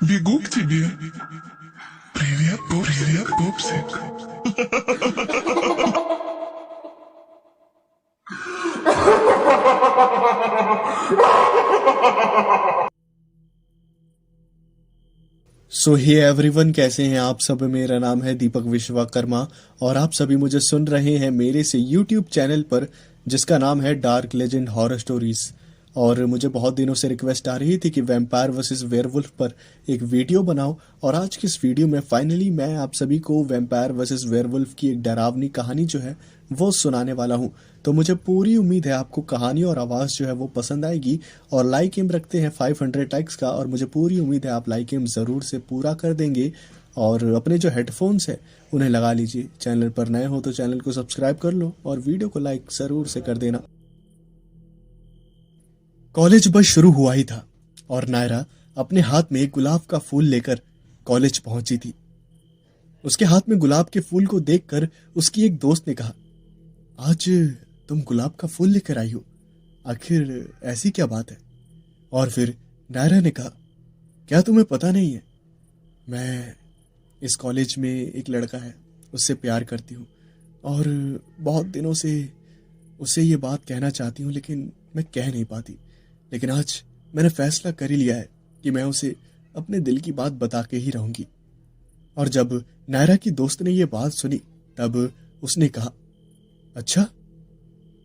Бегу к тебе. Привет, пупсик. सो hey everyone, कैसे हैं आप सब। मेरा नाम है दीपक विश्वकर्मा और आप सभी मुझे सुन रहे हैं मेरे से यूट्यूब चैनल पर जिसका नाम है डार्क लेजेंड हॉरर स्टोरीज। और मुझे बहुत दिनों से रिक्वेस्ट आ रही थी कि वैम्पायर वर्सेस वेयरवुल्फ पर एक वीडियो बनाओ, और आज की इस वीडियो में फाइनली मैं आप सभी को वैम्पायर वर्सेस वेयरवुल्फ की एक डरावनी कहानी जो है वो सुनाने वाला हूँ। तो मुझे पूरी उम्मीद है आपको कहानी और आवाज़ जो है वो पसंद आएगी। और लाइक एम रखते हैं 500 लाइक्स का, और मुझे पूरी उम्मीद है आप लाइक एम ज़रूर से पूरा कर देंगे। और अपने जो हेडफोन्स है उन्हें लगा लीजिए। चैनल पर नए हो तो चैनल को सब्सक्राइब कर लो और वीडियो को लाइक ज़रूर से कर देना। कॉलेज बस शुरू हुआ ही था और नायरा अपने हाथ में एक गुलाब का फूल लेकर कॉलेज पहुंची थी। उसके हाथ में गुलाब के फूल को देखकर उसकी एक दोस्त ने कहा, आज तुम गुलाब का फूल लेकर आई हो, आखिर ऐसी क्या बात है। और फिर नायरा ने कहा, क्या तुम्हें पता नहीं है, मैं इस कॉलेज में एक लड़का है, उससे प्यार करती हूँ और बहुत दिनों से उसे ये बात कहना चाहती हूँ लेकिन मैं कह नहीं पाती। लेकिन आज मैंने फैसला कर ही लिया है कि मैं उसे अपने दिल की बात बता के ही रहूंगी। और जब नायरा की दोस्त ने ये बात सुनी तब उसने कहा, अच्छा,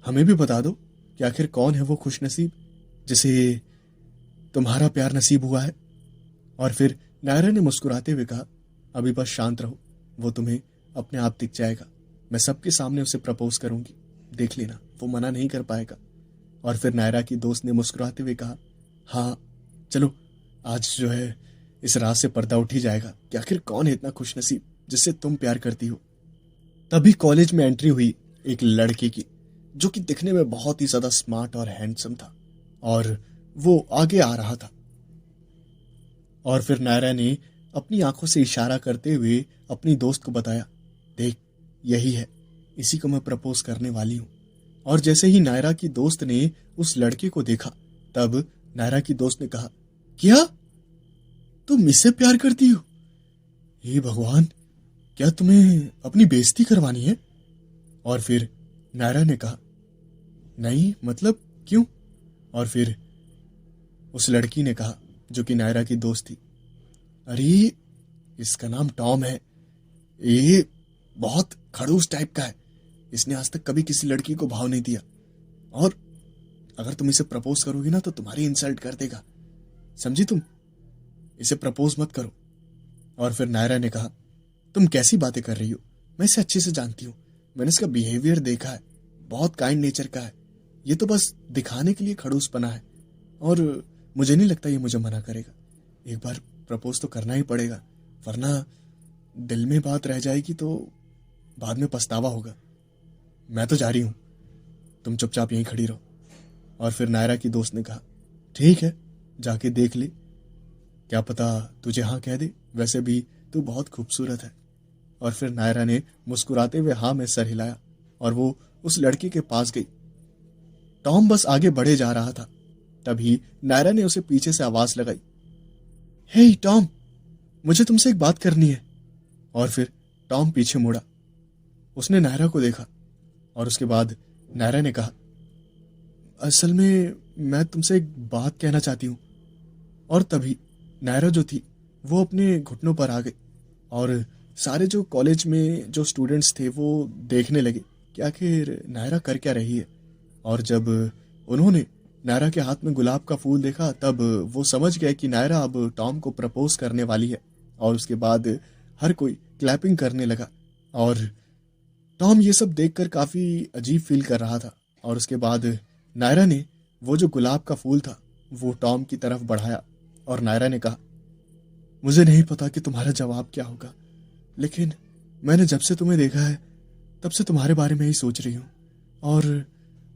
हमें भी बता दो कि आखिर कौन है वो खुशनसीब जिसे तुम्हारा प्यार नसीब हुआ है। और फिर नायरा ने मुस्कुराते हुए कहा, अभी बस शांत रहो, वो तुम्हें अपने आप दिख जाएगा। मैं सबके सामने उसे प्रपोज करूंगी, देख लेना, वो मना नहीं कर पाएगा। और फिर नायरा की दोस्त ने मुस्कुराते हुए कहा, हाँ चलो, आज जो है इस रात से पर्दा उठ ही जाएगा कि आखिर कौन है इतना खुशनसीब जिससे तुम प्यार करती हो। तभी कॉलेज में एंट्री हुई एक लड़के की, जो कि दिखने में बहुत ही ज्यादा स्मार्ट और हैंडसम था, और वो आगे आ रहा था। और फिर नायरा ने अपनी आंखों से इशारा करते हुए अपनी दोस्त को बताया, देख, यही है, इसी को मैं प्रपोज करने वाली हूं। और जैसे ही नायरा की दोस्त ने उस लड़के को देखा तब नायरा की दोस्त ने कहा, क्या तुम इससे प्यार करती हो? हे भगवान, क्या तुम्हें अपनी बेइज्जती करवानी है? और फिर नायरा ने कहा, नहीं, मतलब क्यों? और फिर उस लड़की ने कहा, जो कि नायरा की दोस्त थी, अरे इसका नाम टॉम है, ये बहुत खड़ूस टाइप का है, इसने आज तक कभी किसी लड़की को भाव नहीं दिया, और अगर तुम इसे प्रपोज करोगी ना तो तुम्हारी इंसल्ट कर देगा, समझी तुम, इसे प्रपोज मत करो। और फिर नायरा ने कहा, तुम कैसी बातें कर रही हो, मैं इसे अच्छे से जानती हूँ, मैंने इसका बिहेवियर देखा है, बहुत काइंड नेचर का है, ये तो बस दिखाने के लिए खड़ूस बना है, और मुझे नहीं लगता ये मुझे मना करेगा। एक बार प्रपोज तो करना ही पड़ेगा, वरना दिल में बात रह जाएगी तो बाद में पछतावा होगा। मैं तो जा रही हूँ, तुम चुपचाप यहीं खड़ी रहो। और फिर नायरा की दोस्त ने कहा, ठीक है, जाके देख ले, क्या पता तुझे हाँ कह दे, वैसे भी तू बहुत खूबसूरत है। और फिर नायरा ने मुस्कुराते हुए हाँ में सर हिलाया और वो उस लड़के के पास गई। टॉम बस आगे बढ़े जा रहा था, तभी नायरा ने उसे पीछे से आवाज लगाई, हे टॉम, मुझे तुमसे एक बात करनी है। और फिर टॉम पीछे मुड़ा, उसने नायरा को देखा और उसके बाद नायरा ने कहा, असल में मैं तुमसे एक बात कहना चाहती हूँ। और तभी नायरा जो थी वो अपने घुटनों पर आ गई और सारे जो कॉलेज में जो स्टूडेंट्स थे वो देखने लगे कि आखिर नायरा कर क्या रही है। और जब उन्होंने नायरा के हाथ में गुलाब का फूल देखा तब वो समझ गए कि नायरा अब टॉम को प्रपोज करने वाली है। और उसके बाद हर कोई क्लैपिंग करने लगा और टॉम ये सब देखकर काफी अजीब फील कर रहा था। और उसके बाद नायरा ने वो जो गुलाब का फूल था वो टॉम की तरफ बढ़ाया और नायरा ने कहा, मुझे नहीं पता कि तुम्हारा जवाब क्या होगा, लेकिन मैंने जब से तुम्हें देखा है तब से तुम्हारे बारे में ही सोच रही हूँ, और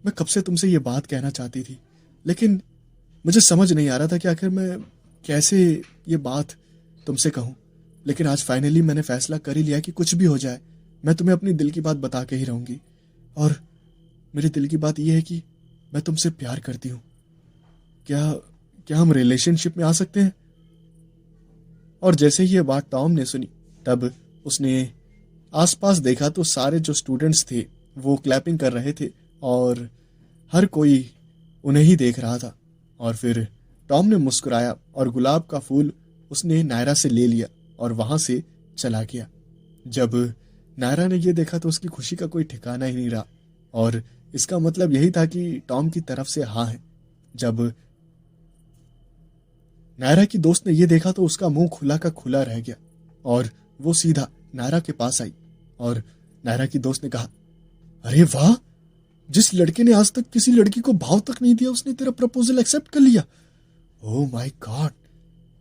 मैं कब से तुमसे ये बात कहना चाहती थी, लेकिन मुझे समझ नहीं आ रहा था कि आखिर मैं कैसे ये बात तुमसे कहूँ। लेकिन आज फाइनली मैंने फैसला कर ही लिया कि कुछ भी हो जाए मैं तुम्हें अपनी दिल की बात बता के ही रहूंगी। और मेरी दिल की बात यह है कि मैं तुमसे प्यार करती हूँ। क्या क्या हम रिलेशनशिप में आ सकते हैं? और जैसे ही ये बात टॉम ने सुनी तब उसने आसपास देखा तो सारे जो स्टूडेंट्स थे वो क्लैपिंग कर रहे थे और हर कोई उन्हें ही देख रहा था। और फिर टॉम ने मुस्कुराया और गुलाब का फूल उसने नायरा से ले लिया और वहां से चला गया। जब नायरा ने यह देखा तो उसकी खुशी का कोई ठिकाना ही नहीं रहा और इसका मतलब यही था कि टॉम की तरफ से हाँ है। जब नायरा की दोस्त ने यह देखा तो उसका मुंह खुला का खुला रह गया और वो सीधा नायरा के पास आई और नायरा की दोस्त ने कहा, अरे वाह, जिस लड़के ने आज तक किसी लड़की को भाव तक नहीं दिया उसने तेरा प्रपोजल एक्सेप्ट कर लिया। ओह माय गॉड,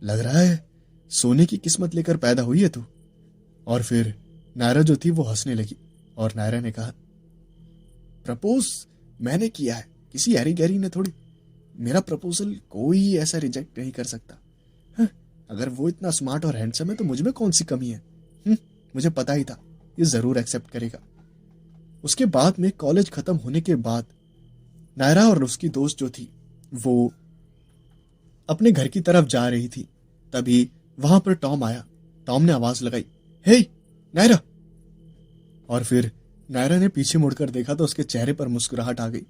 लग रहा है सोने की किस्मत लेकर पैदा हुई है तू। और फिर नायरा जो थी वो हंसने लगी और नायरा ने कहा, प्रपोज मैंने किया है, किसी हैरी गैरी ने थोड़ी। मेरा प्रपोजल कोई ऐसा रिजेक्ट नहीं कर सकता। अगर वो इतना स्मार्ट और हैंडसम है तो मुझ में कौन सी कमी है। मुझे पता ही था ये जरूर एक्सेप्ट करेगा। उसके बाद में कॉलेज खत्म होने के बाद नायरा और उसकी दोस्त जो थी वो अपने घर की तरफ जा रही थी। तभी वहां पर टॉम आया। टॉम ने आवाज लगाई, हे नायरा। और फिर नायरा ने पीछे मुड़कर देखा तो उसके चेहरे पर मुस्कुराहट आ गई।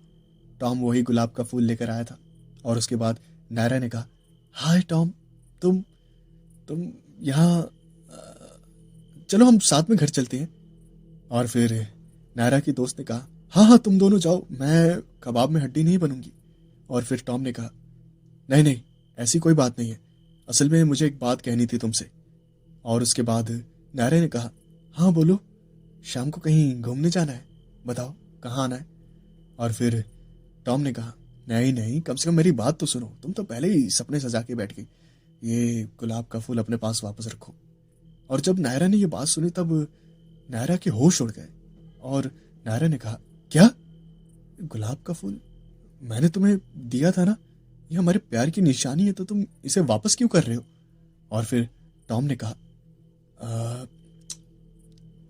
टॉम वही गुलाब का फूल लेकर आया था। और उसके बाद नायरा ने कहा, हाय टॉम, तुम यहाँ, चलो हम साथ में घर चलते हैं। और फिर नायरा की दोस्त ने कहा, हाँ तुम दोनों जाओ, मैं कबाब में हड्डी नहीं बनूंगी। और फिर टॉम ने कहा, नहीं ऐसी कोई बात नहीं है, असल में मुझे एक बात कहनी थी तुमसे। और उसके बाद नायरा ने कहा, हाँ बोलो, शाम को कहीं घूमने जाना है, बताओ कहाँ आना है। और फिर टॉम ने कहा, नहीं कम से कम मेरी बात तो सुनो, तुम तो पहले ही सपने सजा के बैठ गई, ये गुलाब का फूल अपने पास वापस रखो। और जब नायरा ने ये बात सुनी तब नायरा के होश उड़ गए और नायरा ने कहा, क्या गुलाब का फूल मैंने तुम्हें दिया था ना, ये हमारे प्यार की निशानी है, तो तुम इसे वापस क्यों कर रहे हो। और फिर टॉम ने कहा,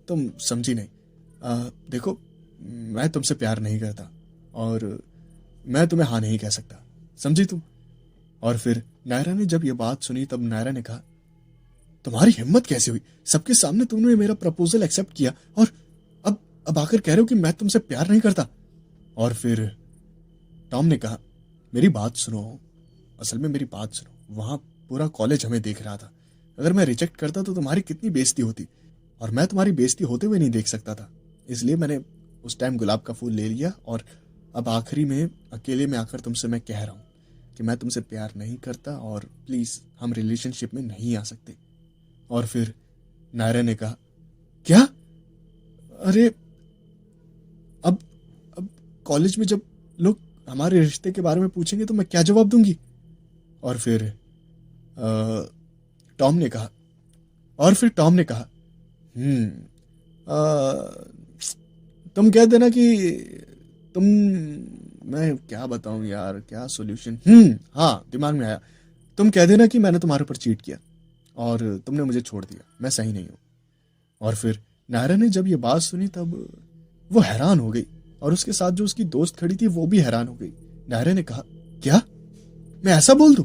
तुम समझी नहीं, देखो मैं तुमसे प्यार नहीं करता और मैं तुम्हें हाँ नहीं कह सकता, समझी तुम। और फिर नायरा ने जब ये बात सुनी तब नायरा ने कहा, तुम्हारी हिम्मत कैसे हुई, सबके सामने तुमने मेरा प्रपोजल एक्सेप्ट किया और अब आकर कह रहे हो कि मैं तुमसे प्यार नहीं करता। और फिर टॉम ने कहा, मेरी बात सुनो, असल में मेरी बात सुनो, वहां पूरा कॉलेज हमें देख रहा था, अगर मैं रिजेक्ट करता तो तुम्हारी कितनी बेइज्जती होती और मैं तुम्हारी बेइज्जती होते हुए नहीं देख सकता था, इसलिए मैंने उस टाइम गुलाब का फूल ले लिया। और अब आखिरी में अकेले में आकर तुमसे मैं कह रहा हूं कि मैं तुमसे प्यार नहीं करता और प्लीज हम रिलेशनशिप में नहीं आ सकते। और फिर नायरा ने कहा, क्या, अरे अब कॉलेज में जब लोग हमारे रिश्ते के बारे में पूछेंगे तो मैं क्या जवाब दूंगी। और फिर टॉम ने कहा, तुम कह देना कि तुम, मैं क्या बताऊं यार, क्या सॉल्यूशन, हाँ दिमाग में आया, तुम कह देना कि मैंने तुम्हारे ऊपर चीट किया और तुमने मुझे छोड़ दिया, मैं सही नहीं हूं। और फिर नायरा ने जब ये बात सुनी तब वो हैरान हो गई और उसके साथ जो उसकी दोस्त खड़ी थी वो भी हैरान हो गई। नायरा ने कहा, क्या मैं ऐसा बोल दूं,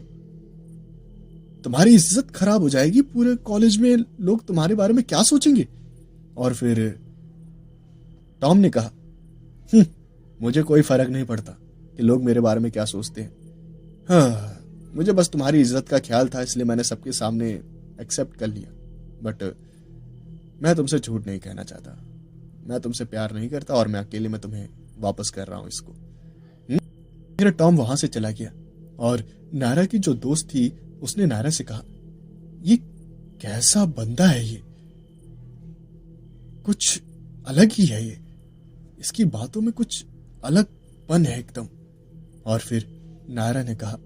तुम्हारी इज्जत खराब हो जाएगी, पूरे कॉलेज में लोग तुम्हारे बारे में क्या सोचेंगे। और फिर टॉम ने कहा, मुझे कोई फर्क नहीं पड़ता कि लोग मेरे बारे में क्या सोचते हैं, हाँ मुझे बस तुम्हारी इज्जत का ख्याल था इसलिए मैंने सबके सामने एक्सेप्ट कर लिया, बट मैं तुमसे झूठ नहीं कहना चाहता, मैं तुमसे प्यार नहीं करता और मैं अकेले में तुम्हें वापस कर रहा हूं इसको। फिर टॉम वहां से चला गया और नायरा की जो दोस्त थी उसने नायरा से कहा, ये कैसा बंदा है, ये कुछ अलग ही है, ये इसकी बातों में कुछ अलगपन है एकदम। और फिर नायरा ने कहा,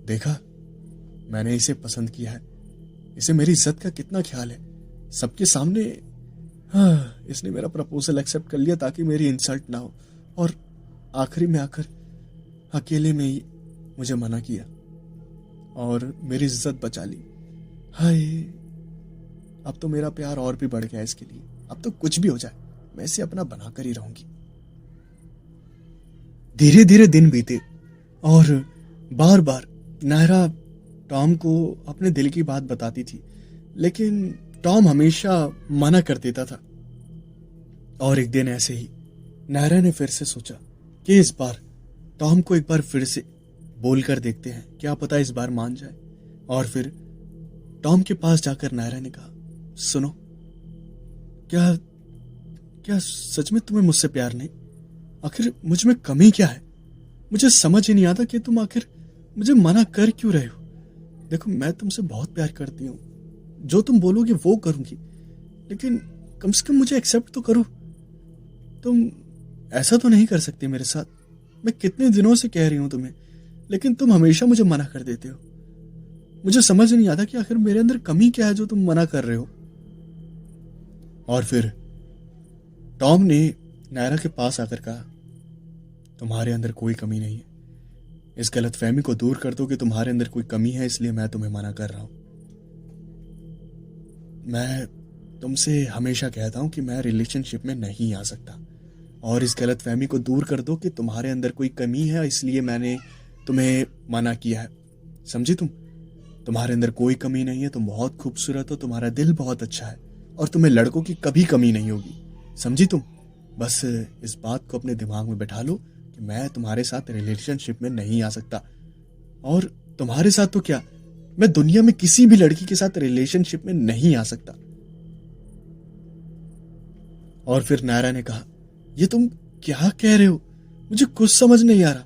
देखा मैंने इसे पसंद किया है, इसे मेरी इज्जत का कितना ख्याल है, सबके सामने हाँ इसने मेरा प्रपोजल एक्सेप्ट कर लिया ताकि मेरी इंसल्ट ना हो और आखिरी में आकर अकेले में ही मुझे मना किया और मेरी इज्जत बचा ली। हाय, अब तो मेरा प्यार और भी बढ़ गया इसके लिए, अब तो कुछ भी हो जाए मैं इसे अपना बनाकर ही रहूंगी। धीरे धीरे दिन बीते और बार बार नायरा टॉम को अपने दिल की बात बताती थी लेकिन टॉम हमेशा मना कर देता था। और एक दिन ऐसे ही नायरा ने फिर से सोचा कि इस बार टॉम को एक बार फिर से बोल कर देखते हैं, क्या पता इस बार मान जाए। और फिर टॉम के पास जाकर नायरा ने कहा, सुनो, क्या क्या सच में तुम्हें मुझसे प्यार नहीं? आखिर मुझ में कमी क्या है? मुझे समझ ही नहीं आता कि तुम आखिर मुझे मना कर क्यों रहे हो। देखो, मैं तुमसे बहुत प्यार करती हूँ, जो तुम बोलोगे वो करूंगी, लेकिन कम से कम मुझे एक्सेप्ट तो करो। तुम ऐसा तो नहीं कर सकती मेरे साथ। मैं कितने दिनों से कह रही हूं तुम्हें, लेकिन तुम हमेशा मुझे मना कर देते हो। मुझे समझ नहीं आता कि आखिर मेरे अंदर कमी क्या है जो तुम मना कर रहे हो। और फिर टॉम ने नायरा के पास आकर कहा, तुम्हारे अंदर कोई कमी नहीं है। इस गलतफहमी को दूर कर दो कि तुम्हारे अंदर कोई कमी है, इसलिए मैं तुम्हें मना कर रहा हूं। मैं तुमसे हमेशा कहता हूं कि मैं रिलेशनशिप में नहीं आ सकता, और इस गलतफहमी को दूर कर दो कि तुम्हारे अंदर कोई कमी है, इसलिए मैंने तुम्हें मना किया है। समझी तुम? तुम्हारे अंदर कोई कमी नहीं है, तुम बहुत खूबसूरत हो, तुम्हारा दिल बहुत अच्छा है, और तुम्हें लड़कों की कभी कमी नहीं होगी। समझी तुम? बस इस बात को अपने दिमाग में बैठा लो कि मैं तुम्हारे साथ रिलेशनशिप में नहीं आ सकता। और तुम्हारे साथ तो क्या, मैं दुनिया में किसी भी लड़की के साथ रिलेशनशिप में नहीं आ सकता। और फिर नायरा ने कहा, ये तुम क्या कह रहे हो? मुझे कुछ समझ नहीं आ रहा।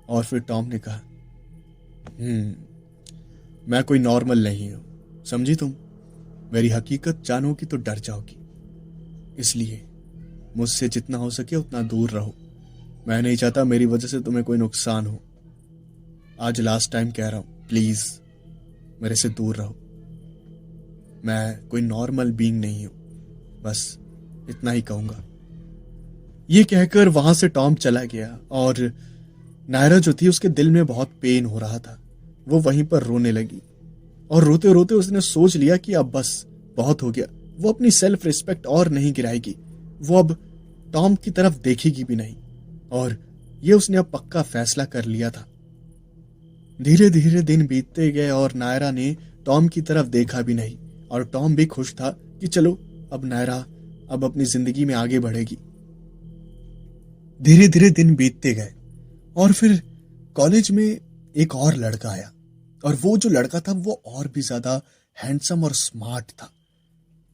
और फिर टॉम ने कहा, मैं कोई नॉर्मल नहीं हूं। समझी तुम? मेरी हकीकत जानोगी तो डर जाओगी, इसलिए मुझसे जितना हो सके उतना दूर रहो। मैं नहीं चाहता मेरी वजह से तुम्हें कोई नुकसान हो। आज लास्ट टाइम कह रहा हूं, प्लीज मेरे से दूर रहो। मैं कोई नॉर्मल बीइंग नहीं हूं, बस इतना ही कहूंगा। ये कहकर वहां से टॉम चला गया, और नायरा जो थी उसके दिल में बहुत पेन हो रहा था। वो वहीं पर रोने लगी, और रोते रोते उसने सोच लिया कि अब बस बहुत हो गया। वो अपनी सेल्फ रिस्पेक्ट और नहीं गिराएगी, वो अब टॉम की तरफ देखेगी भी नहीं, और ये उसने अब पक्का फैसला कर लिया था। धीरे धीरे दिन बीतते गए और नायरा ने टॉम की तरफ देखा भी नहीं, और टॉम भी खुश था कि चलो अब नायरा अब अपनी जिंदगी में आगे बढ़ेगी। धीरे धीरे दिन बीतते गए, और फिर कॉलेज में एक और लड़का आया, और वो जो लड़का था वो और भी ज्यादा हैंडसम और स्मार्ट था।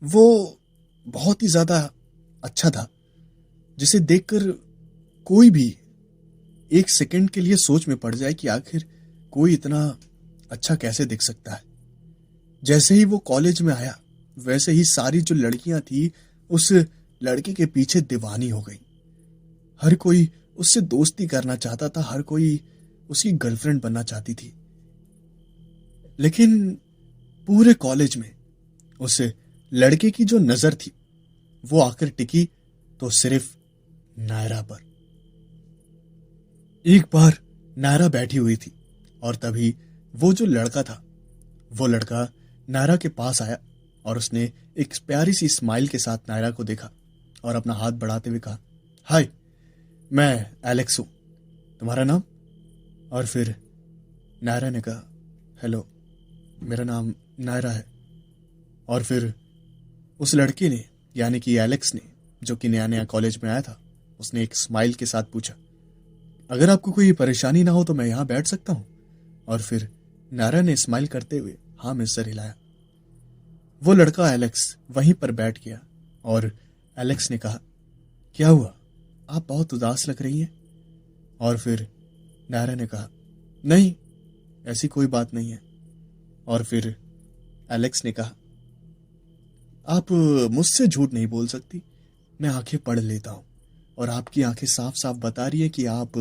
वो बहुत ही ज्यादा अच्छा था, जिसे देखकर कोई भी एक सेकंड के लिए सोच में पड़ जाए कि आखिर कोई इतना अच्छा कैसे दिख सकता है। जैसे ही वो कॉलेज में आया, वैसे ही सारी जो लड़कियां थी उस लड़के के पीछे दीवानी हो गई। हर कोई उससे दोस्ती करना चाहता था, हर कोई उसकी गर्लफ्रेंड बनना चाहती थी। लेकिन पूरे कॉलेज में उस लड़के की जो नजर थी वो आकर टिकी तो सिर्फ नायरा पर। एक बार नायरा बैठी हुई थी, और तभी वो जो लड़का था वो लड़का नायरा के पास आया, और उसने एक प्यारी सी स्माइल के साथ नायरा को देखा और अपना हाथ बढ़ाते हुए कहा, हाय, मैं एलेक्स हूं, तुम्हारा नाम? और फिर नायरा ने कहा, हेलो, मेरा नाम नायरा है। और फिर उस लड़के ने, यानी कि एलेक्स ने, जो कि नया नया कॉलेज में आया था, उसने एक स्माइल के साथ पूछा, अगर आपको कोई परेशानी ना हो तो मैं यहां बैठ सकता हूं? और फिर नायरा ने स्माइल करते हुए हाँ में सर हिलाया। वो लड़का एलेक्स वहीं पर बैठ गया, और एलेक्स ने कहा, क्या हुआ, आप बहुत उदास लग रही हैं? और फिर नायरा ने कहा, नहीं, ऐसी कोई बात नहीं है। और फिर एलेक्स ने कहा, आप मुझसे झूठ नहीं बोल सकती, मैं आंखें पढ़ लेता हूं, और आपकी आंखें साफ साफ बता रही है कि आप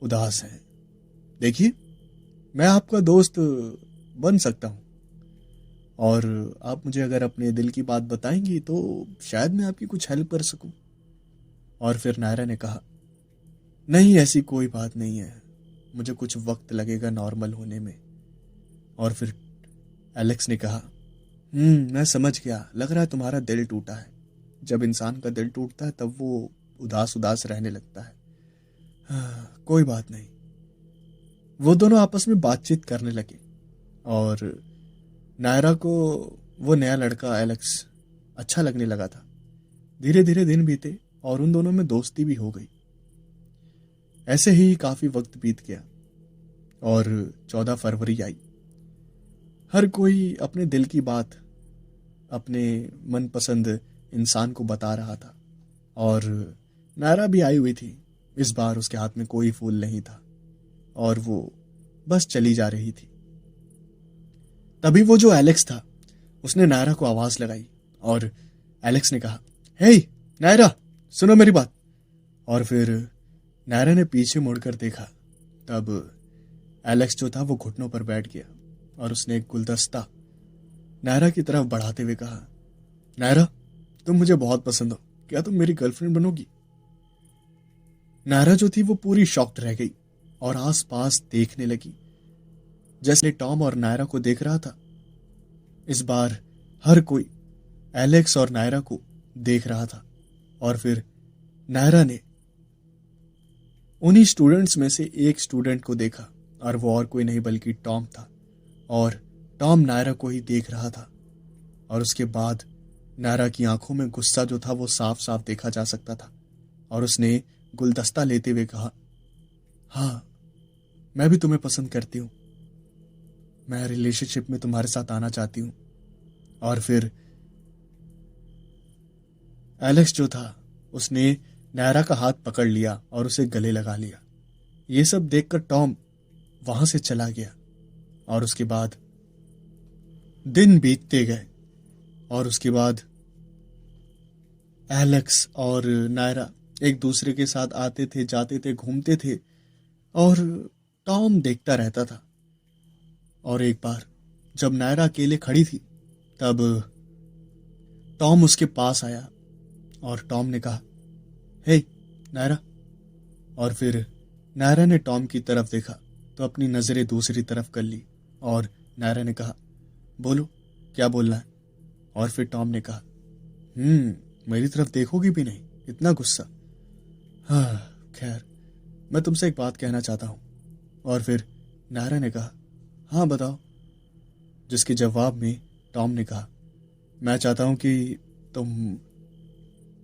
उदास हैं। देखिए, मैं आपका दोस्त बन सकता हूं, और आप मुझे अगर अपने दिल की बात बताएंगी तो शायद मैं आपकी कुछ हेल्प कर सकूं। और फिर नायरा ने कहा, नहीं, ऐसी कोई बात नहीं है, मुझे कुछ वक्त लगेगा नॉर्मल होने में। और फिर एलेक्स ने कहा, मैं समझ गया, लग रहा है तुम्हारा दिल टूटा है। जब इंसान का दिल टूटता है तब वो उदास उदास रहने लगता है। हाँ, कोई बात नहीं। वो दोनों आपस में बातचीत करने लगे, और नायरा को वो नया लड़का एलेक्स अच्छा लगने लगा था। धीरे धीरे दिन बीते और उन दोनों में दोस्ती भी हो गई। ऐसे ही काफी वक्त बीत गया और 14 फरवरी आई। हर कोई अपने दिल की बात अपने मनपसंद इंसान को बता रहा था और नायरा भी आई हुई थी। इस बार उसके हाथ में कोई फूल नहीं था और वो बस चली जा रही थी। तभी वो जो एलेक्स था उसने नायरा को आवाज लगाई और एलेक्स ने कहा, हे नायरा, सुनो मेरी बात। और फिर नायरा ने पीछे मुड़कर देखा। तब एलेक्स जो था वो घुटनों पर बैठ गया और उसने एक गुलदस्ता नायरा की तरफ बढ़ाते हुए कहा, नायरा, तुम मुझे बहुत पसंद हो, क्या तुम मेरी गर्लफ्रेंड बनोगी? नायरा जो थी वो पूरी शॉक्ड रह गई और आसपास देखने लगी जैसे टॉम और नायरा को देख रहा था। इस बार हर कोई एलेक्स और नायरा को देख रहा था और फिर नायरा ने उन्हीं स्टूडेंट्स में से एक स्टूडेंट को देखा और वो और कोई नहीं बल्कि टॉम था और टॉम नायरा को ही देख रहा था। और उसके बाद नायरा की आंखों में गुस्सा जो था वो साफ साफ देखा जा सकता था और उसने गुलदस्ता लेते हुए कहा, हाँ, मैं भी तुम्हें पसंद करती हूँ, मैं रिलेशनशिप में तुम्हारे साथ आना चाहती हूँ। और फिर एलेक्स जो था उसने नायरा का हाथ पकड़ लिया और उसे गले लगा लिया। ये सब देखकर टॉम वहां से चला गया और उसके बाद दिन बीतते गए और उसके बाद एलेक्स और नायरा एक दूसरे के साथ आते थे, जाते थे, घूमते थे और टॉम देखता रहता था। और एक बार जब नायरा अकेले खड़ी थी तब टॉम उसके पास आया और टॉम ने कहा, हे नायरा। और फिर नायरा ने टॉम की तरफ देखा तो अपनी नजरें दूसरी तरफ कर ली और नायरा ने कहा, बोलो, क्या बोलना है? और फिर टॉम ने कहा, मेरी तरफ देखोगी भी नहीं, इतना गुस्सा? हाँ खैर, मैं तुमसे एक बात कहना चाहता हूं। और फिर नायरा ने कहा, हाँ बताओ। जिसके जवाब में टॉम ने कहा, मैं चाहता हूं कि तुम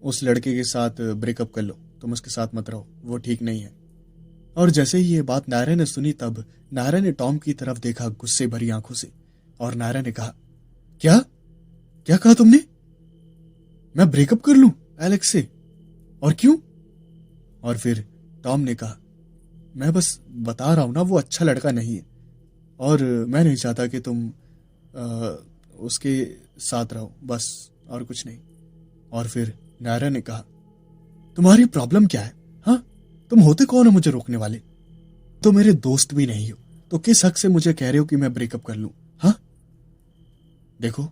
उस लड़के के साथ ब्रेकअप कर लो, तुम उसके साथ मत रहो, वो ठीक नहीं है। और जैसे ही ये बात नायरा ने सुनी तब नायरा ने टॉम की तरफ देखा गुस्से भरी आंखों से और नायरा ने कहा, क्या क्या कहा तुमने? मैं ब्रेकअप कर लूं एलेक्स से? और क्यों? और फिर टॉम ने कहा, मैं बस बता रहा हूं ना, वो अच्छा लड़का नहीं है और मैं नहीं चाहता कि तुम उसके साथ रहो, बस, और कुछ नहीं। और फिर नायरा ने कहा, तुम्हारी प्रॉब्लम क्या है? हाँ, तुम होते कौन हो मुझे रोकने वाले? तो मेरे दोस्त भी नहीं हो, तो किस हक से मुझे कह रहे हो कि मैं ब्रेकअप कर लूं? हाँ, देखो,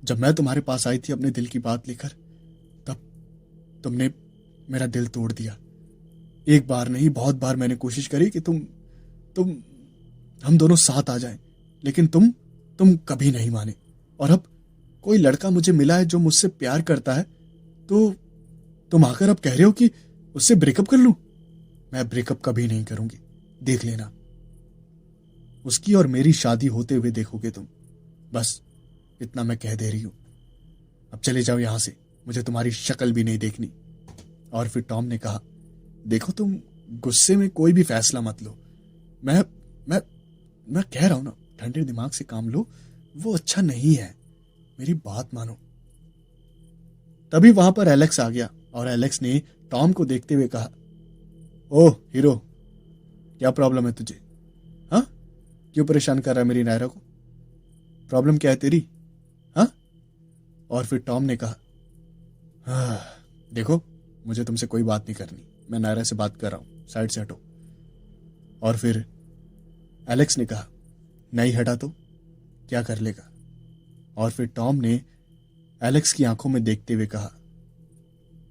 जब मैं तुम्हारे पास आई थी अपने दिल की बात लेकर, तब तुमने मेरा दिल तोड़ दिया। एक बार नहीं, बहुत बार मैंने कोशिश करी कि तुम हम दोनों साथ आ जाएं, लेकिन तुम कभी नहीं माने। और अब कोई लड़का मुझे मिला है जो मुझसे प्यार करता है, तो तुम आकर अब कह रहे हो कि उससे ब्रेकअप कर लूं? मैं ब्रेकअप कभी नहीं करूंगी, देख लेना। उसकी और मेरी शादी होते हुए देखोगे तुम, बस इतना मैं कह दे रही हूं। अब चले जाओ यहां से, मुझे तुम्हारी शक्ल भी नहीं देखनी। और फिर टॉम ने कहा, देखो, तुम गुस्से में कोई भी फैसला मत लो, मैं मैं मैं कह रहा हूं ना, ठंडे दिमाग से काम लो, वो अच्छा नहीं है, मेरी बात मानो। तभी वहां पर एलेक्स आ गया और एलेक्स ने टॉम को देखते हुए कहा, ओह हीरो, क्या प्रॉब्लम है तुझे? हाँ, क्यों परेशान कर रहा है मेरी नायरा को? प्रॉब्लम क्या है तेरी? हाँ? और फिर टॉम ने कहा, हाँ, देखो, मुझे तुमसे कोई बात नहीं करनी, मैं नायरा से बात कर रहा हूं, साइड से हटो। और फिर एलेक्स ने कहा, नहीं हटा तो क्या कर लेगा? और फिर टॉम ने एलेक्स की आंखों में देखते हुए कहा,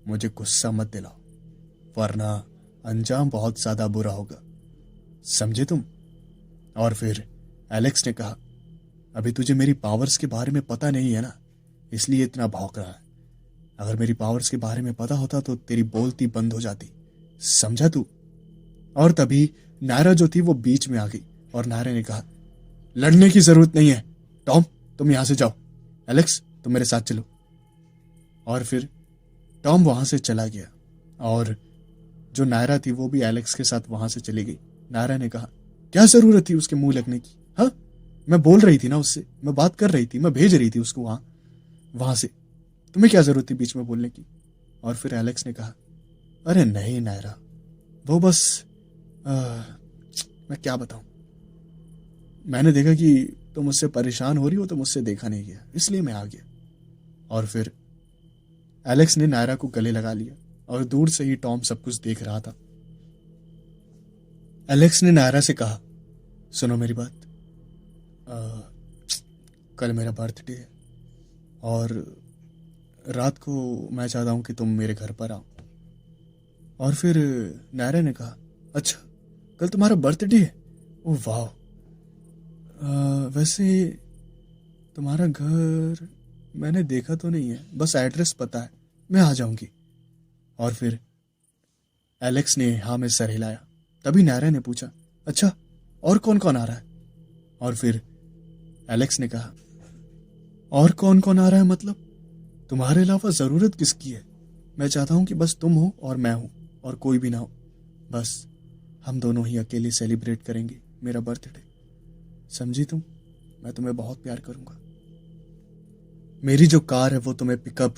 मुझे गुस्सा मत दिलाओ, वरना अंजाम बहुत ज्यादा बुरा होगा, समझे तुम? और फिर एलेक्स ने कहा, अभी तुझे मेरी पावर्स के बारे में पता नहीं है ना, इसलिए इतना भौंक रहा है। अगर मेरी पावर्स के बारे में पता होता तो तेरी बोलती बंद हो जाती, समझा तू? और तभी नायरा जो थी वो बीच में आ गई और नायरा ने कहा, लड़ने की जरूरत नहीं है टॉम, तुम यहां से जाओ। एलेक्स, तुम मेरे साथ चलो। और फिर टॉम वहां से चला गया और जो नायरा थी वो भी एलेक्स के साथ वहां से चली गई। नायरा ने कहा, क्या जरूरत थी उसके मुंह लगने की? हाँ, मैं बोल रही थी ना उससे, मैं बात कर रही थी, मैं भेज रही थी उसको वहां से। तुम्हें क्या जरूरत थी बीच में बोलने की? और फिर एलेक्स ने कहा, अरे नहीं नायरा, वो बस मैं क्या बताऊं, मैंने देखा कि तुम मुझसे परेशान हो रही हो तो मुझसे देखा नहीं गया, इसलिए मैं आ गया। और फिर एलेक्स ने नायरा को गले लगा लिया और दूर से ही टॉम सब कुछ देख रहा था। एलेक्स ने नायरा से कहा, सुनो मेरी बात, कल मेरा बर्थडे है और रात को मैं चाहता हूं कि तुम मेरे घर पर आओ। और फिर नायरा ने कहा, अच्छा कल तुम्हारा बर्थडे है? ओह वाह, वैसे तुम्हारा घर मैंने देखा तो नहीं है, बस एड्रेस पता है, मैं आ जाऊंगी। और फिर एलेक्स ने हाँ में सर हिलाया। तभी नायरा ने पूछा, अच्छा और कौन कौन आ रहा है? और फिर एलेक्स ने कहा, और कौन कौन आ रहा है मतलब? तुम्हारे अलावा जरूरत किसकी है? मैं चाहता हूं कि बस तुम हो और मैं हूं और कोई भी ना हो, बस हम दोनों ही अकेले सेलिब्रेट करेंगे मेरा बर्थडे, समझी तुम? मैं तुम्हें बहुत प्यार करूंगा। मेरी जो कार है वो तुम्हें पिकअप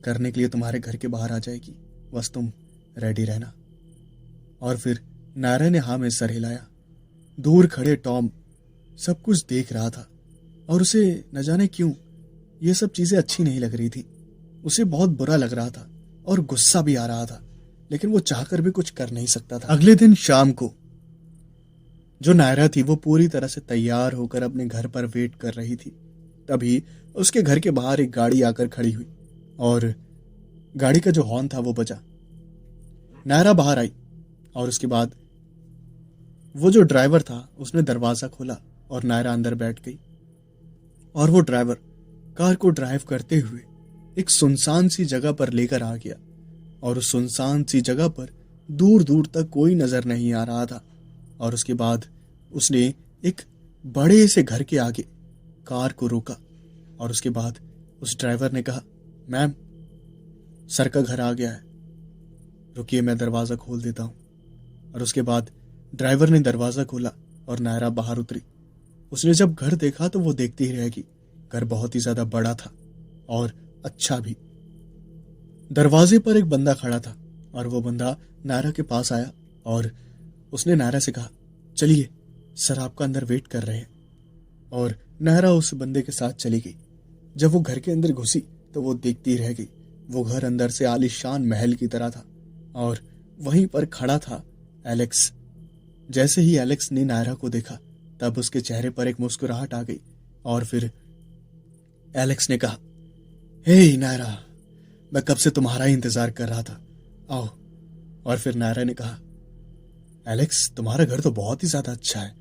करने के लिए तुम्हारे घर के बाहर आ जाएगी, बस तुम रेडी रहना। और फिर नायरा ने हाँ में सर हिलाया। दूर खड़े टॉम सब कुछ देख रहा था और उसे न जाने क्यों ये सब चीजें अच्छी नहीं लग रही थी। उसे बहुत बुरा लग रहा था और गुस्सा भी आ रहा था, लेकिन वो चाहकर भी कुछ कर नहीं सकता था। अगले दिन शाम को जो नायरा थी वो पूरी तरह से तैयार होकर अपने घर पर वेट कर रही थी। तभी उसके घर के बाहर एक गाड़ी आकर खड़ी हुई और गाड़ी का जो हॉर्न था वो बजा। नायरा बाहर आई और उसके बाद वो जो ड्राइवर था उसने दरवाजा खोला और नायरा अंदर बैठ गई। और वो ड्राइवर कार को ड्राइव करते हुए एक सुनसान सी जगह पर लेकर आ गया और उस सुनसान सी जगह पर दूर दूर तक कोई नजर नहीं आ रहा था। और उसके बाद उसने एक बड़े से घर के आगे कार को रोका और उसके बाद उस ड्राइवर ने कहा, मैम सर का घर आ गया है, रुकिए मैं दरवाजा खोल देता हूं। और उसके बाद ड्राइवर ने दरवाजा खोला और नायरा बाहर उतरी। उसने जब घर देखा तो वो देखती ही रहेगी, घर बहुत ही ज्यादा बड़ा था और अच्छा भी। दरवाजे पर एक बंदा खड़ा था और वो बंदा नायरा के पास आया और उसने नायरा से कहा, चलिए सर आपका अंदर वेट कर रहे हैं। और नायरा उस बंदे के साथ चली गई। जब वो घर के अंदर घुसी तो वो देखती रह गई। वो घर अंदर से आलीशान महल की तरह था और वहीं पर खड़ा था एलेक्स। जैसे ही एलेक्स ने नायरा को देखा तब उसके चेहरे पर एक मुस्कुराहट आ गई और फिर एलेक्स ने कहा, हे नायरा, मैं कब से तुम्हारा ही इंतजार कर रहा था, आओ। और फिर नायरा ने कहा, एलेक्स तुम्हारा घर तो बहुत ही ज्यादा अच्छा है,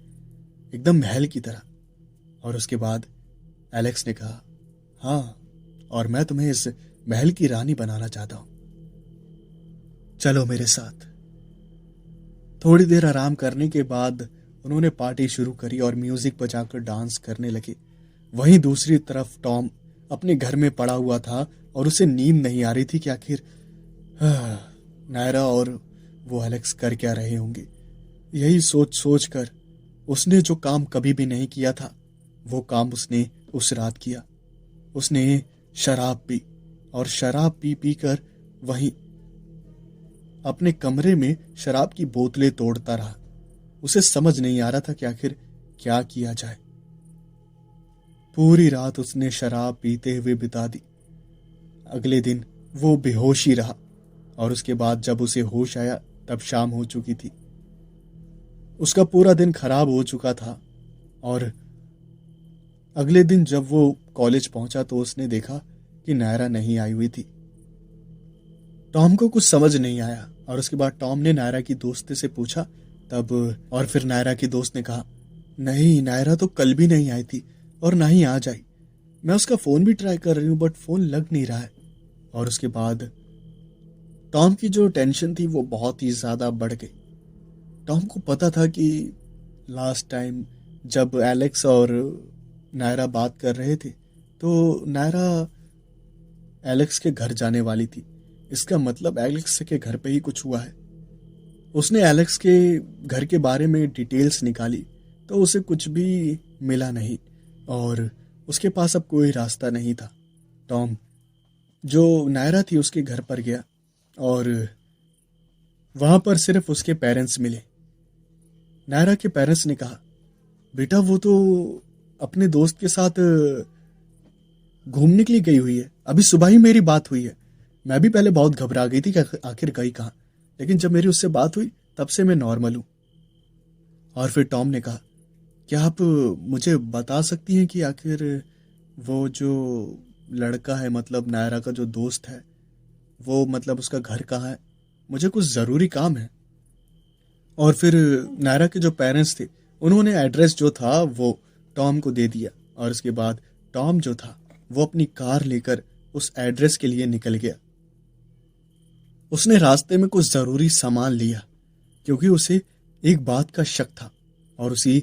एकदम महल की तरह। और उसके बाद एलेक्स ने कहा, हाँ, और मैं तुम्हें इस महल की रानी बनाना चाहता हूं, चलो मेरे साथ। थोड़ी देर आराम करने के बाद उन्होंने पार्टी शुरू करी और म्यूजिक बजाकर डांस करने लगे। वहीं दूसरी तरफ टॉम अपने घर में पड़ा हुआ था और उसे नींद नहीं आ रही थी कि आखिर नायरा और वो एलेक्स कर क्या रहे होंगे। यही सोच सोच कर उसने जो काम कभी भी नहीं किया था वो काम उसने उस रात किया। उसने शराब पी और शराब पी पी कर वहीं अपने कमरे में शराब की बोतलें तोड़ता रहा। उसे समझ नहीं आ रहा था कि आखिर क्या किया जाए। पूरी रात उसने शराब पीते हुए बिता दी। अगले दिन वो बेहोश ही रहा और उसके बाद जब उसे होश आया तब शाम हो चुकी थी। उसका पूरा दिन खराब हो चुका था और अगले दिन जब वो कॉलेज पहुंचा तो उसने देखा कि नायरा नहीं आई हुई थी। टॉम को कुछ समझ नहीं आया और उसके बाद टॉम ने नायरा की दोस्त से पूछा तब और फिर नायरा की दोस्त ने कहा, नहीं, नायरा तो कल भी नहीं आई थी और ना ही आज आई। मैं उसका फोन भी ट्राई कर रही हूं बट फोन लग नहीं रहा है। और उसके बाद टॉम की जो टेंशन थी वो बहुत ही ज्यादा बढ़ गई। टॉम को पता था कि लास्ट टाइम जब एलेक्स और नायरा बात कर रहे थे तो नायरा एलेक्स के घर जाने वाली थी। इसका मतलब एलेक्स के घर पे ही कुछ हुआ है। उसने एलेक्स के घर के बारे में डिटेल्स निकाली तो उसे कुछ भी मिला नहीं और उसके पास अब कोई रास्ता नहीं था। टॉम जो नायरा थी उसके घर पर गया और वहां पर सिर्फ उसके पेरेंट्स मिले। नायरा के पेरेंट्स ने कहा, बेटा वो तो अपने दोस्त के साथ घूमने के लिए गई हुई है, अभी सुबह ही मेरी बात हुई है। मैं भी पहले बहुत घबरा गई थी कि आखिर गई कहाँ, लेकिन जब मेरी उससे बात हुई तब से मैं नॉर्मल हूं। और फिर टॉम ने कहा, क्या आप मुझे बता सकती हैं कि आखिर वो जो लड़का है, मतलब नायरा का जो दोस्त है, वो मतलब उसका घर कहाँ है? मुझे कुछ ज़रूरी काम है। और फिर नायरा के जो पेरेंट्स थे उन्होंने एड्रेस जो था वो टॉम को दे दिया और उसके बाद टॉम जो था वो अपनी कार लेकर उस एड्रेस के लिए निकल गया। उसने रास्ते में कुछ ज़रूरी सामान लिया क्योंकि उसे एक बात का शक था और उसी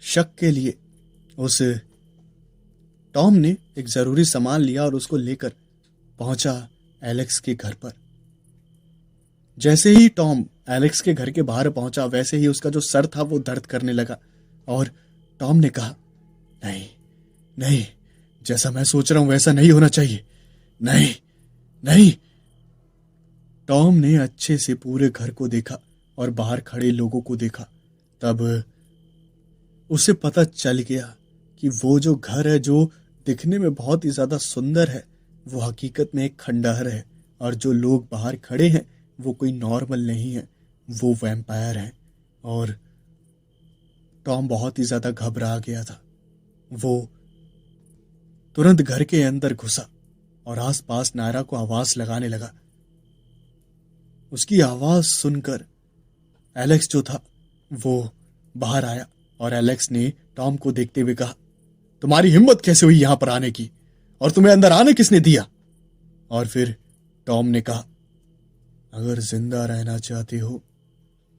शक के लिए उस टॉम ने एक ज़रूरी सामान लिया और उसको लेकर पहुंचा एलेक्स के घर पर। जैसे ही टॉम एलेक्स के घर के बाहर पहुंचा वैसे ही उसका जो सर था वो दर्द करने लगा और टॉम ने कहा, नहीं नहीं, जैसा मैं सोच रहा हूं वैसा नहीं होना चाहिए, नहीं नहीं। टॉम ने अच्छे से पूरे घर को देखा और बाहर खड़े लोगों को देखा। तब उसे पता चल गया कि वो जो घर है जो दिखने में बहुत ही ज्यादा सुंदर है वो हकीकत में एक खंडहर है और जो लोग बाहर खड़े हैं वो कोई नॉर्मल नहीं है, वो वैम्पायर हैं। और टॉम बहुत ही ज्यादा घबरा गया था। वो तुरंत घर के अंदर घुसा और आसपास नायरा को आवाज लगाने लगा। उसकी आवाज सुनकर एलेक्स जो था वो बाहर आया और एलेक्स ने टॉम को देखते हुए कहा, तुम्हारी हिम्मत कैसे हुई यहां पर आने की और तुम्हें अंदर आने किसने दिया? और फिर टॉम ने कहा, अगर जिंदा रहना चाहते हो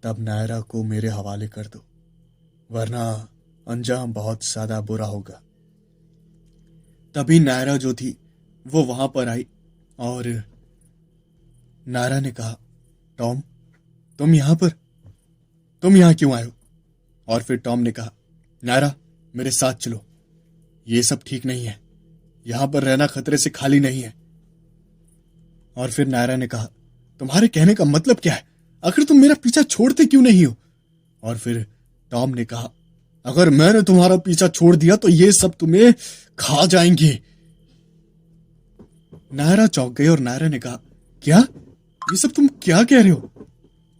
तब नायरा को मेरे हवाले कर दो, वरना अंजाम बहुत ज्यादा बुरा होगा। तभी नायरा जो थी वो वहां पर आई और नायरा ने कहा, टॉम तुम यहां पर, तुम यहां क्यों आए हो? और फिर टॉम ने कहा, नायरा मेरे साथ चलो, ये सब ठीक नहीं है, यहां पर रहना खतरे से खाली नहीं है। और फिर नायरा ने कहा, तुम्हारे कहने का मतलब क्या है? आखिर तुम मेरा पीछा छोड़ते क्यों नहीं हो? और फिर टॉम ने कहा, अगर मैंने तुम्हारा पीछा छोड़ दिया तो ये सब तुम्हें खा जाएंगे। नायरा चौंक गई और नायरा ने कहा, क्या? ये सब तुम क्या कह रहे हो?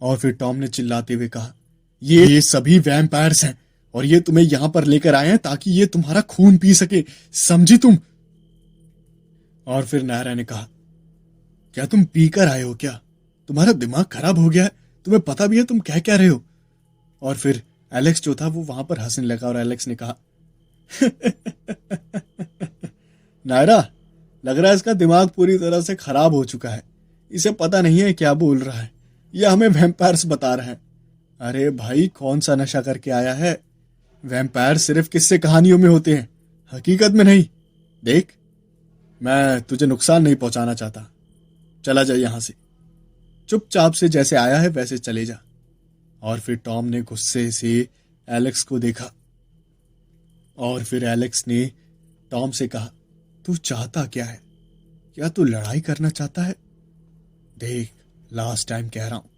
और फिर टॉम ने चिल्लाते हुए कहा, ये सभी वैम्पायर्स हैं और ये तुम्हें यहां पर लेकर आए हैं ताकि ये तुम्हारा खून पी सके, समझी तुम? और फिर नायरा ने कहा, क्या तुम पीकर आए हो क्या? तुम्हारा दिमाग खराब हो गया है? तुम्हें पता भी है तुम क्या कह रहे हो? और फिर एलेक्स जो था वो वहां पर हंसने लगा और एलेक्स ने कहा, नायरा लग रहा है इसका दिमाग पूरी तरह से खराब हो चुका है, इसे पता नहीं है क्या बोल रहा है, यह हमें वैम्पायर्स बता रहा है। अरे भाई कौन सा नशा करके आया है? वैम्पायर सिर्फ किस्से कहानियों में होते हैं, हकीकत में नहीं। देख मैं तुझे नुकसान नहीं पहुंचाना चाहता, चला जा यहां से, चुपचाप से जैसे आया है वैसे चले जा। और फिर टॉम ने गुस्से से एलेक्स को देखा और फिर एलेक्स ने टॉम से कहा, तू चाहता क्या है? क्या तू लड़ाई करना चाहता है? देख लास्ट टाइम कह रहा हूं,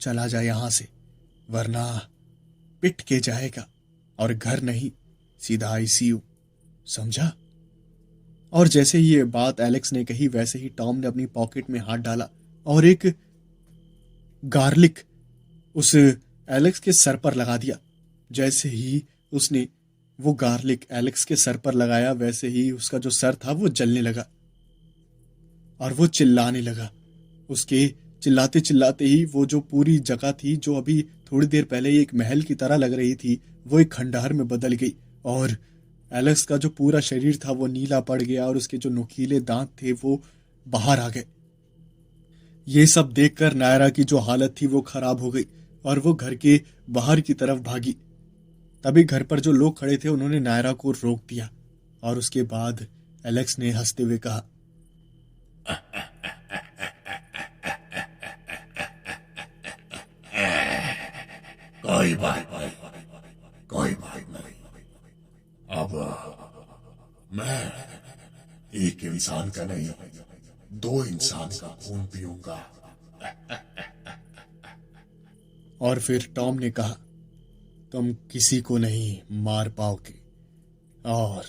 चला जा यहां से वरना पिट के जाएगा और घर नहीं सीधा आईसीयू, समझा? और जैसे ही ये बात एलेक्स ने कही वैसे ही टॉम ने अपनी पॉकेट में हाथ डाला और एक गार्लिक उस एलेक्स के सर पर लगा दिया। जैसे ही उसने वो गार्लिक एलेक्स के सर पर लगाया वैसे ही उसका जो सर था वो जलने लगा और वो चिल्लाने लगा। उसके चिल्लाते चिल्लाते ही वो जो पूरी जगह थी जो अभी थोड़ी देर पहले एक महल की तरह लग रही थी वो एक खंडहर में बदल गई और एलेक्स का जो पूरा शरीर था वो नीला पड़ गया और उसके जो नुकीले दांत थे वो बाहर आ गए। ये सब देखकर नायरा की जो हालत थी वो खराब हो गई और वो घर के बाहर की तरफ भागी। तभी घर पर जो लोग खड़े थे उन्होंने नायरा को रोक दिया और उसके बाद एलेक्स ने हंसते हुए कहा, कोई बात नहीं, कोई बात नहीं। अब मैं एक इंसान का नहीं, दो इंसान का खून पीऊंगा। और फिर टॉम ने कहा, तुम किसी को नहीं मार पाओगे और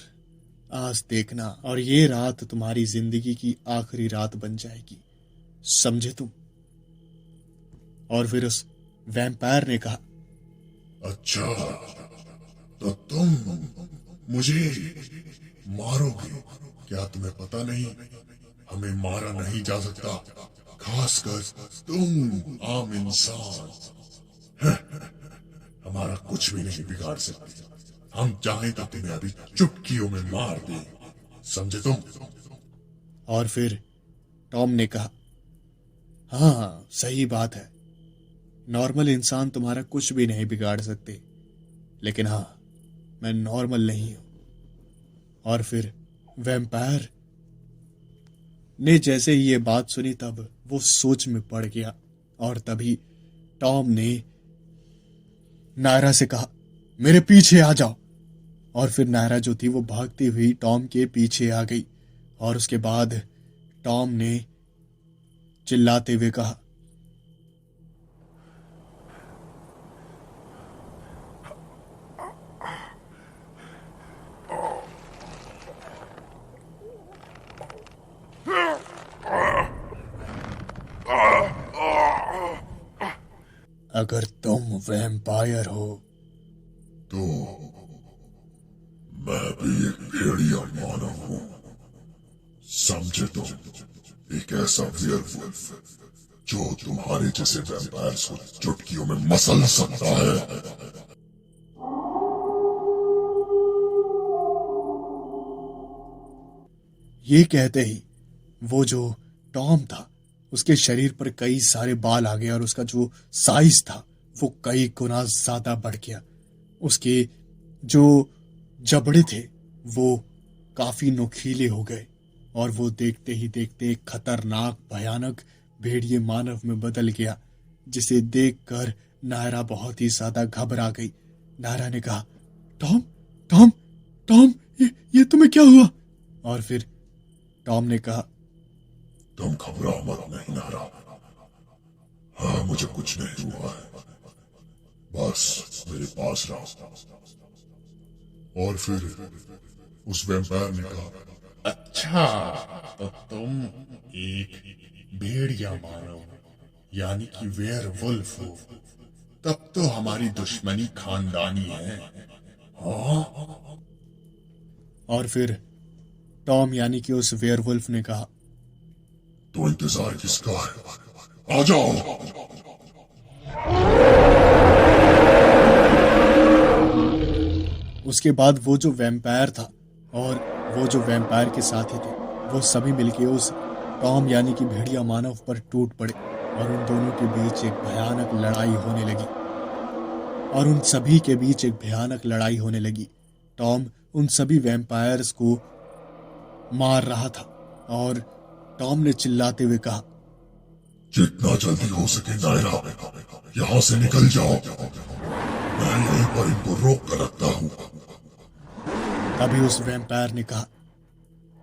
आज देखना, और ये रात तुम्हारी जिंदगी की आखिरी रात बन जाएगी, समझे तुम? और फिर उस वैम्पायर ने कहा, अच्छा, तो तुम मुझे मारोगे? क्या तुम्हें पता नहीं, हमें मारा नहीं जा सकता, खासकर तुम आम इंसान। हमारा कुछ भी नहीं बिगाड़ सकते। हम चाहें तो तुम्हें अभी चुटकियों में मार दें, समझे तुम? और फिर टॉम ने कहा, हाँ सही बात है, नॉर्मल इंसान तुम्हारा कुछ भी नहीं बिगाड़ सकते, लेकिन हाँ मैं नॉर्मल नहीं हूं। और फिर वैम्पायर ने जैसे ही ये बात सुनी तब वो सोच में पड़ गया और तभी टॉम ने नायरा से कहा, मेरे पीछे आ जाओ। और फिर नायरा जो थी वो भागती हुई टॉम के पीछे आ गई और उसके बाद टॉम ने चिल्लाते हुए कहा, अगर तुम वैम्पायर हो तो मैं भी एक भेड़िया मानव हूँ, समझे तुम? एक ऐसा वेयरवुल्फ जो तुम्हारे जैसे वैम्पायर्स को चुटकियों में मसल सकता है। ये कहते ही वो जो टॉम था उसके शरीर पर कई सारे बाल आ गए और उसका जो साइज था वो कई गुना ज्यादा बढ़ गया। उसके जो जबड़े थे वो काफी नुकीले हो गए और वो देखते ही देखते एक खतरनाक भयानक भेड़िए मानव में बदल गया, जिसे देखकर नायरा बहुत ही ज्यादा घबरा गई। नायरा ने कहा, टॉम टॉम टॉम, ये तुम्हें क्या हुआ? और फिर टॉम ने कहा, तुम घबराओ मत, नहीं नारा, हाँ मुझे कुछ नहीं हुआ है, बस मेरे पास रहो। और फिर उस वैम्पायर ने कहा, अच्छा तो तुम एक भेड़िया मानव यानी कि वेयरवुल्फ हो, तब तो हमारी दुश्मनी खानदानी है। हाँ? और फिर टॉम यानी कि उस वेयरवुल्फ ने कहा, तो इंतजार किसका है, आ जाओ। उसके बाद वो जो वैम्पायर था और वो जो वैम्पायर के साथी थे वो सभी मिलके उस टॉम यानी कि भेड़िया मानव पर टूट पड़े और उन दोनों के बीच एक भयानक लड़ाई होने लगी। टॉम उन सभी वैम्पायर्स को मार रहा था और टॉम ने चिल्लाते हुए कहा, जितना जल्दी हो सके नायरा, यहाँ से निकल जाओ, मैं यहीं पर इनको रोक कर रखता हूँ। तभी उस वैम्पायर ने कहा,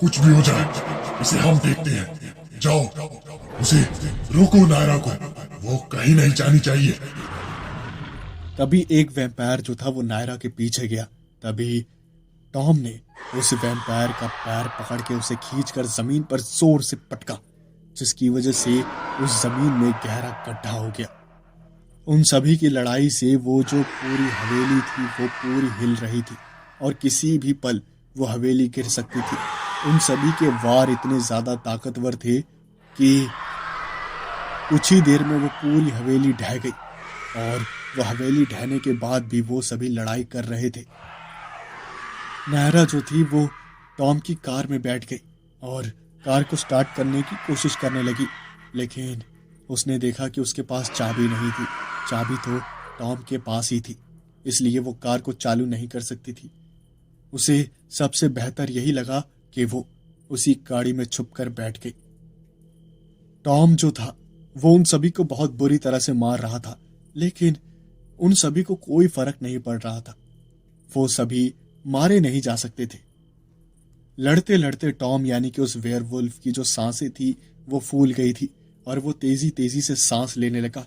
कुछ भी हो जाए इसे हम देखते हैं, जाओ उसे रोको, नायरा को वो कहीं नहीं जानी चाहिए। तभी एक वैम्पायर जो था वो नायरा के पीछे गया। तभी टॉम ने उस वैम्पायर का पैर पकड़ के उसे खींचकर जमीन पर जोर से पटका, जिसकी वजह से उस जमीन में गहरा गड्ढा हो गया। उन सभी की लड़ाई से वो जो पूरी हवेली थी वो पूरी हिल रही थी और किसी भी पल वो हवेली गिर सकती थी। उन सभी के वार इतने ज्यादा ताकतवर थे कि कुछ ही देर में वो पूरी हवेली ढह गई और वो हवेली ढहने के बाद भी वो सभी लड़ाई कर रहे थे। नायरा जो थी वो टॉम की कार में बैठ गई और कार को स्टार्ट करने की कोशिश करने लगी, लेकिन उसने देखा कि उसके पास चाबी नहीं थी। चाबी तो टॉम के पास ही थी इसलिए वो कार को चालू नहीं कर सकती थी। उसे सबसे बेहतर यही लगा कि वो उसी गाड़ी में छुपकर बैठ गई। टॉम जो था वो उन सभी को बहुत बुरी तरह से मार रहा था, लेकिन उन सभी को कोई फर्क नहीं पड़ रहा था। वो सभी मारे नहीं जा सकते थे। लड़ते लड़ते टॉम यानी कि उस वेयरवुल्फ की जो सांसें थी वो फूल गई थी और वो तेजी तेजी से सांस लेने लगा।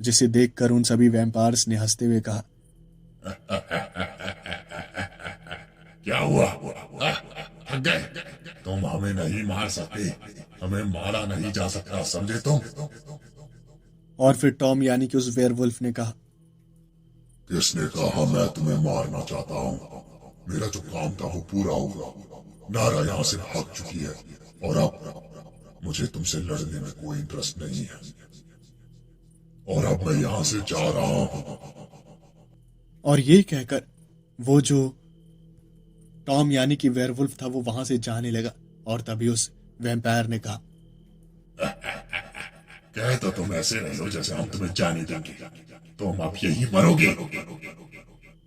जिसे देखकर उन सभी वैम्पायर्स ने हंसते हुए कहा, क्या हुआ? थक गए? तुम हमें नहीं मार सकते, हमें मारा नहीं जा सकता, समझे तुम? और फिर टॉम यानी कि उस वेयरवुल्फ ने कहा, किसने कहा मैं तुम्हें मारना चाहता हूँ? मेरा जो काम था वो पूरा हुआ। नारा यहाँ से भाग चुकी है और अब मुझे तुमसे लड़ने में कोई इंटरेस्ट नहीं है और अब मैं यहाँ से जा रहा हूँ। और ये कहकर वो जो टॉम यानी कि वेयरवुल्फ था वो वहां से जाने लगा। और तभी उस वैम्पायर ने कहा, कह तो तुम ऐसे नहीं हो जैसे हम तुम्हें जाने देंगे, तुम अब यही मरोगे।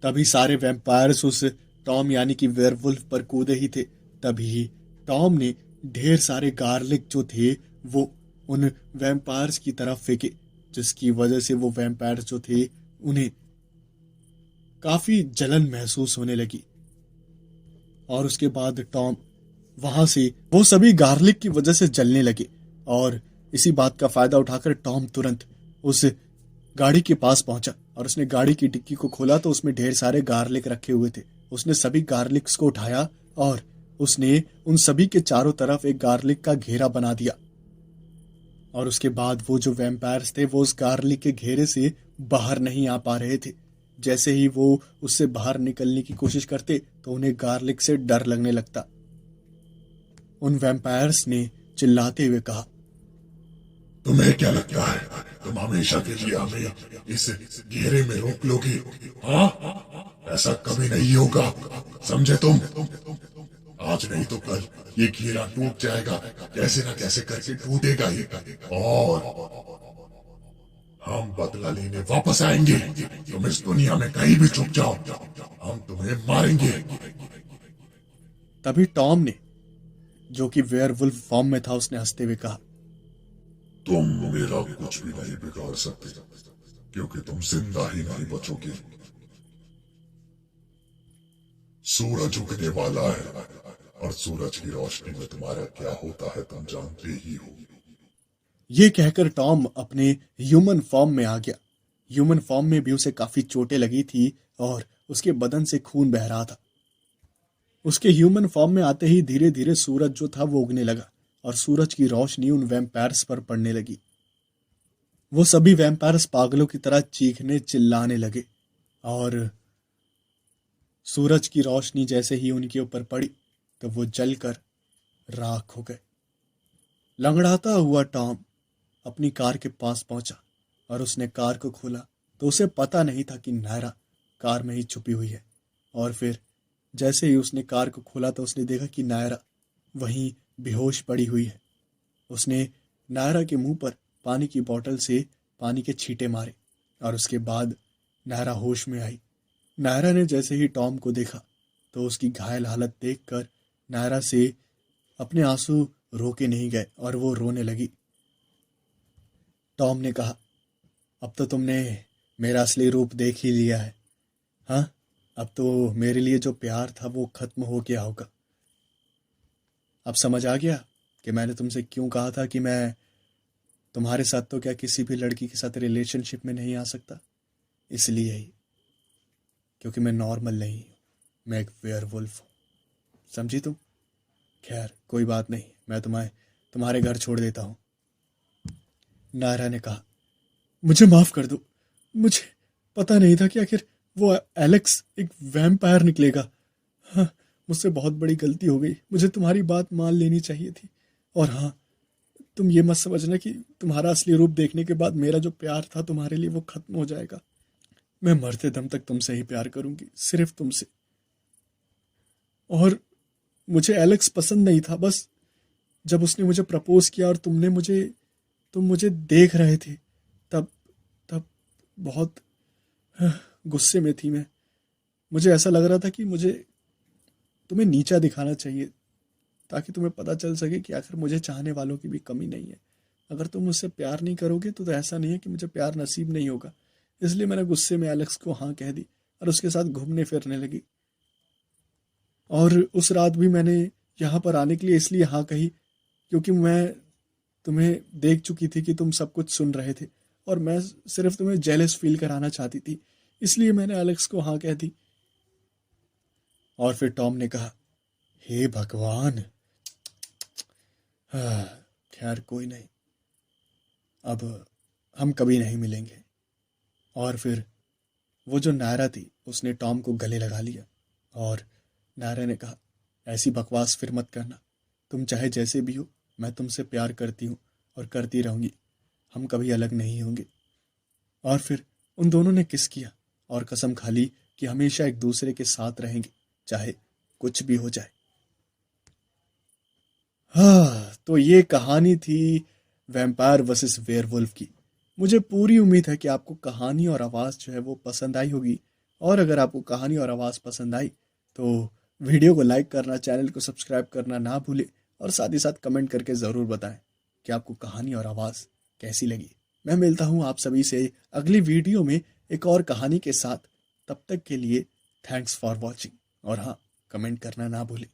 तभी सारे वैम्पायर्स उस टॉम यानी कि वेयरवुल्फ पर कूदे ही थे। तभी टॉम ने ढेर सारे गार्लिक जो थे वो उन वैम्पायर्स की तरफ फेंके, जिसकी वजह से वो वैम्पायर्स जो थे उन्हें काफी जलन महसूस होने लगी। और उसके बाद टॉम वहां से वो सभी गार्लिक की वजह से जलने लगे। और इसी बात का फायदा उठाकर टॉम तुरंत उस गाड़ी के पास पहुंचा और उसने गाड़ी की डिक्की को खोला तो उसमें ढेर सारे गार्लिक रखे हुए थे। उसने सभी गार्लिक्स को उठाया और उसने उन सभी के चारों तरफ एक गार्लिक का घेरा बना दिया। और उसके बाद वो जो वैम्पायर्स थे वो उस गार्लिक के घेरे से बाहर नहीं आ पा रहे थे। जैसे ही वो उससे बाहर निकलने की कोशिश करते तो उन्हें गार्लिक से डर लगने लगता। उन वैम्पायर्स ने चिल्लाते हुए कहा, तुम्हें क्या लगता है तुम हमेशा के लिए हमें इस घेरे में रोक लोगे? हाँ, ऐसा कभी नहीं होगा, समझे तुम? आज नहीं तो कल ये घेरा टूट जाएगा, कैसे ना कैसे करके टूटेगा ही और हम बदला लेने वापस आएंगे। तुम इस दुनिया में कहीं भी छुप जाओ, हम तुम्हें मारेंगे। तभी टॉम ने, जो कि वेयरवुल्फ फॉर्म में था, उसने हंसते हुए कहा, तुम मेरा कुछ भी नहीं बिगाड़ सकते क्योंकि तुम जिंदा ही नहीं बचोगे। सूरज उगने वाला है और सूरज की रोशनी में तुम्हारा क्या होता है तुम जानते ही हो। ये कहकर टॉम अपने ह्यूमन फॉर्म में आ गया। ह्यूमन फॉर्म में भी उसे काफी चोटें लगी थी और उसके बदन से खून बह रहा था। उसके ह्यूमन फॉर्म में आते ही धीरे धीरे सूरज जो था वो उगने लगा और सूरज की रोशनी उन वैम्पायर्स पर पड़ने लगी। वो सभी वैम्पायर्स पागलों की तरह चीखने चिल्लाने लगे और सूरज की रोशनी जैसे ही उनके ऊपर पड़ी तो वो जलकर राख हो गए। लंगड़ाता हुआ टॉम अपनी कार के पास पहुंचा और उसने कार को खोला तो उसे पता नहीं था कि नायरा कार में ही छुपी हुई है। और फिर जैसे ही उसने कार को खोला तो उसने देखा कि नायरा वहीं बेहोश पड़ी हुई है। उसने नायरा के मुंह पर पानी की बोतल से पानी के छींटे मारे और उसके बाद नायरा होश में आई। नायरा ने जैसे ही टॉम को देखा तो उसकी घायल हालत देखकर नायरा से अपने आंसू रोके नहीं गए और वो रोने लगी। टॉम ने कहा, अब तो तुमने मेरा असली रूप देख ही लिया है। हाँ, अब तो मेरे लिए जो प्यार था वो खत्म हो गया होगा। अब समझ आ गया कि मैंने तुमसे क्यों कहा था कि मैं तुम्हारे साथ तो क्या किसी भी लड़की के साथ रिलेशनशिप में नहीं आ सकता। इसलिए ही, क्योंकि मैं नॉर्मल नहीं हूँ, मैं एक वेयरवुल्फ हूँ। समझी तुम? खैर कोई बात नहीं, मैं तुम्हारे घर छोड़ देता हूँ। नायरा ने कहा, मुझे माफ कर दो, मुझे पता नहीं था कि आखिर वो एलेक्स एक वैम्पायर निकलेगा। हाँ, मुझसे बहुत बड़ी गलती हो गई, मुझे तुम्हारी बात मान लेनी चाहिए थी। और हाँ, तुम ये मत समझना कि तुम्हारा असली रूप देखने के बाद मेरा जो प्यार था तुम्हारे लिए वो खत्म हो जाएगा। मैं मरते दम तक तुमसे ही प्यार करूंगी, सिर्फ तुमसे। और मुझे एलेक्स पसंद नहीं था, बस जब उसने मुझे प्रपोज किया और तुमने मुझे तुम मुझे देख रहे थे, तब तब बहुत गुस्से में थी मैं। मुझे ऐसा लग रहा था कि मुझे तुम्हें नीचा दिखाना चाहिए, ताकि तुम्हें पता चल सके कि आखिर मुझे चाहने वालों की भी कमी नहीं है। अगर तुम मुझसे प्यार नहीं करोगे तो ऐसा नहीं है कि मुझे प्यार नसीब नहीं होगा। इसलिए मैंने गुस्से में एलेक्स को हाँ कह दी और उसके साथ घूमने फिरने लगी। और उस रात भी मैंने यहाँ पर आने के लिए इसलिए हाँ कही क्योंकि मैं तुम्हें देख चुकी थी कि तुम सब कुछ सुन रहे थे, और मैं सिर्फ तुम्हें जेलस फील कराना चाहती थी, इसलिए मैंने एलेक्स को हाँ कह दी। और फिर टॉम ने कहा, हे भगवान, खैर कोई नहीं, अब हम कभी नहीं मिलेंगे। और फिर वो जो नायरा थी उसने टॉम को गले लगा लिया, और नायरा ने कहा, ऐसी बकवास फिर मत करना, तुम चाहे जैसे भी हो, मैं तुमसे प्यार करती हूँ और करती रहूंगी, हम कभी अलग नहीं होंगे। और फिर उन दोनों ने किस किया और कसम खा ली कि हमेशा एक दूसरे के साथ रहेंगे, चाहे कुछ भी हो जाए। हाँ, तो ये कहानी थी वैम्पायर वर्सेस वेयरवुल्फ की। मुझे पूरी उम्मीद है कि आपको कहानी और आवाज़ जो है वो पसंद आई होगी। और अगर आपको कहानी और आवाज़ पसंद आई तो वीडियो को लाइक करना, चैनल को सब्सक्राइब करना ना भूले, और साथ ही साथ कमेंट करके ज़रूर बताएं कि आपको कहानी और आवाज़ कैसी लगी। मैं मिलता हूँ आप सभी से अगली वीडियो में एक और कहानी के साथ। तब तक के लिए थैंक्स फॉर वॉचिंग, और हाँ, कमेंट करना ना भूलें।